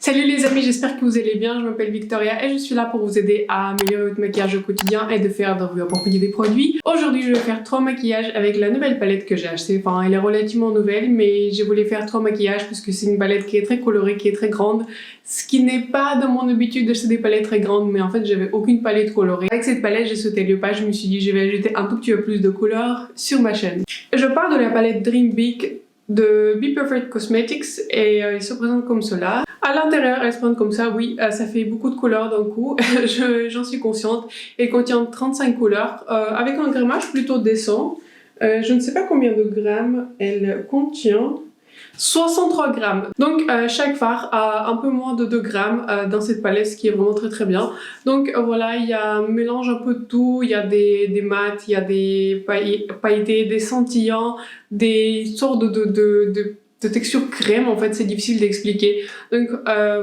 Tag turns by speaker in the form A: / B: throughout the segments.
A: Salut les amis, j'espère que vous allez bien, je m'appelle Victoria et je suis là pour vous aider à améliorer votre maquillage au quotidien et de faire de revues approfondies des produits. Aujourd'hui je vais faire 3 maquillages avec la nouvelle palette que j'ai achetée, enfin elle est relativement nouvelle mais j'ai voulu faire 3 maquillages parce que c'est une palette qui est très colorée, qui est très grande, ce qui n'est pas dans mon habitude d'acheter des palettes très grandes mais en fait j'avais aucune palette colorée. Avec cette palette j'ai sauté le pas, je me suis dit je vais ajouter un tout petit peu plus de couleurs sur ma chaîne. Je pars de la palette Dream Big de Be Perfect Cosmetics et il se présente comme cela. À l'intérieur, elle se présente comme ça, oui, ça fait beaucoup de couleurs d'un coup, j'en suis consciente. Elle contient 35 couleurs avec un grammage plutôt décent. Je ne sais pas combien de grammes elle contient. 63 grammes. Donc chaque fard a un peu moins de 2 grammes dans cette palette, ce qui est vraiment très bien. Donc voilà, il y a un mélange un peu de tout, il y a des mats, il y a des pailletés, des scintillants, des sortes de texture crème, en fait c'est difficile d'expliquer. Donc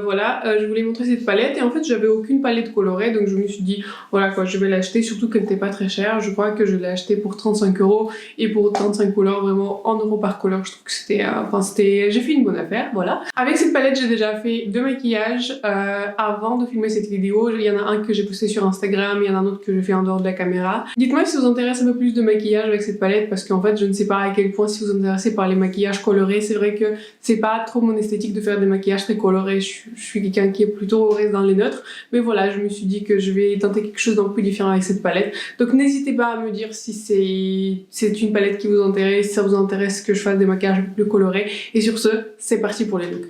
A: voilà, je voulais montrer cette palette et en fait j'avais aucune palette colorée, donc je me suis dit voilà quoi, je vais l'acheter, surtout qu'elle n'était pas très chère. Je crois que je l'ai acheté pour 35 € et pour 35 couleurs, vraiment 1 € par couleur, je trouve que c'était, j'ai fait une bonne affaire, voilà. Avec cette palette j'ai déjà fait 2 maquillages avant de filmer cette vidéo. Il y en a un que j'ai posté sur Instagram, il y en a un autre que j'ai fait en dehors de la caméra. Dites-moi si vous intéresse un peu plus de maquillage avec cette palette parce qu'en fait je ne sais pas à quel point si vous êtes intéressé par les maquillages colorés. C'est vrai que c'est pas trop mon esthétique de faire des maquillages très colorés, je suis quelqu'un qui est plutôt reste dans les neutres, mais voilà, je me suis dit que je vais tenter quelque chose d'un peu différent avec cette palette. Donc n'hésitez pas à me dire si c'est une palette qui vous intéresse, si ça vous intéresse que je fasse des maquillages un peu plus colorés. Et sur ce, c'est parti pour les looks.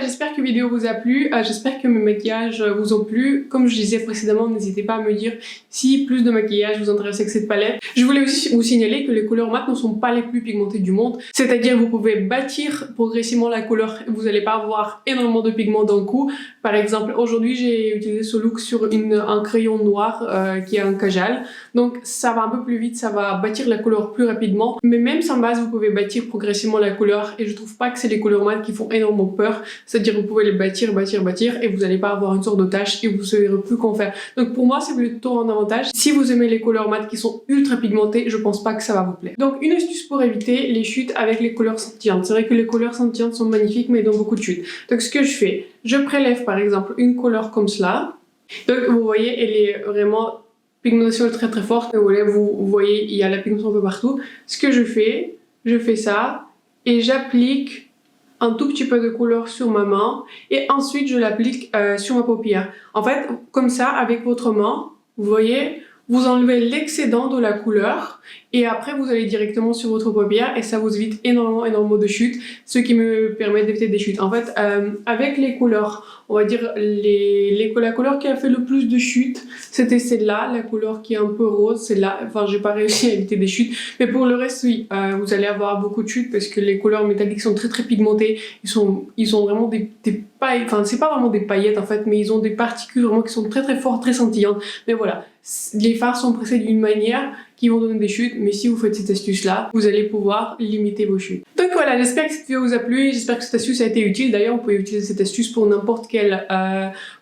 A: j'espère que la vidéo vous a plu, j'espère que mes maquillages vous ont plu. Comme je disais précédemment, n'hésitez pas à me dire si plus de maquillage vous intéressait que cette palette. Je voulais aussi vous signaler que les couleurs mat ne sont pas les plus pigmentées du monde, c'est-à-dire vous pouvez bâtir progressivement la couleur, vous n'allez pas avoir énormément de pigments d'un coup. Par exemple, aujourd'hui j'ai utilisé ce look sur un crayon noir qui est un kajal, donc ça va un peu plus vite, ça va bâtir la couleur plus rapidement, mais même sans base vous pouvez bâtir progressivement la couleur et je trouve pas que c'est les couleurs mat qui font énormément peur, c'est-à-dire vous pouvez les bâtir et vous n'allez pas avoir une sorte de tache et vous saurez plus qu'en faire. Donc pour moi c'est plutôt un avantage. Si vous aimez les couleurs mat qui sont ultra pigmentées, je pense pas que ça va vous plaire. Donc une astuce pour éviter les chutes avec les couleurs scintillantes. C'est vrai que les couleurs scintillantes sont magnifiques mais dans beaucoup de chutes. Donc ce que je fais, je prélève par exemple une couleur comme cela. Donc vous voyez elle est vraiment pigmentation très très forte. Vous voyez il y a la pigmentation un peu partout. Ce que je fais ça et j'applique un tout petit peu de couleur sur ma main et ensuite je l'applique sur ma paupière. En fait, comme ça, avec votre main, vous voyez, vous enlevez l'excédent de la couleur et après vous allez directement sur votre paupière et ça vous évite énormément de chutes, ce qui me permet d'éviter des chutes. En fait, avec les couleurs, on va dire la couleur qui a fait le plus de chutes, c'était celle-là, la couleur qui est un peu rose, celle-là. Enfin, j'ai pas réussi à éviter des chutes, mais pour le reste, oui, vous allez avoir beaucoup de chutes parce que les couleurs métalliques sont très pigmentées. Ils ont vraiment des paillettes, enfin, c'est pas vraiment des paillettes en fait, mais ils ont des particules vraiment qui sont très fortes, très scintillantes. Mais voilà, les fards sont pressés d'une manière qui vont donner des chutes, mais si vous faites cette astuce là, vous allez pouvoir limiter vos chutes. Donc voilà, j'espère que cette vidéo vous a plu, j'espère que cette astuce a été utile. D'ailleurs, vous pouvez utiliser cette astuce pour n'importe quelle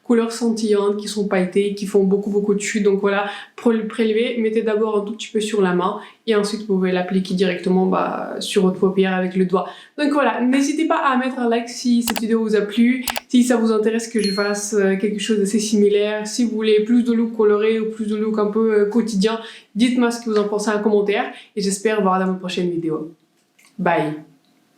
A: couleur scintillante qui sont pailletées, qui font beaucoup de chutes. Donc voilà, pour le prélever, mettez d'abord un tout petit peu sur la main et ensuite vous pouvez l'appliquer directement sur votre paupière avec le doigt. Donc voilà, n'hésitez pas à mettre un like si cette vidéo vous a plu, si ça vous intéresse que je fasse quelque chose d'assez similaire, si vous voulez plus de look coloré ou plus de look un peu quotidien, dites-moi ce que vous en pensez en commentaire et j'espère vous voir dans ma prochaine vidéo. Bye!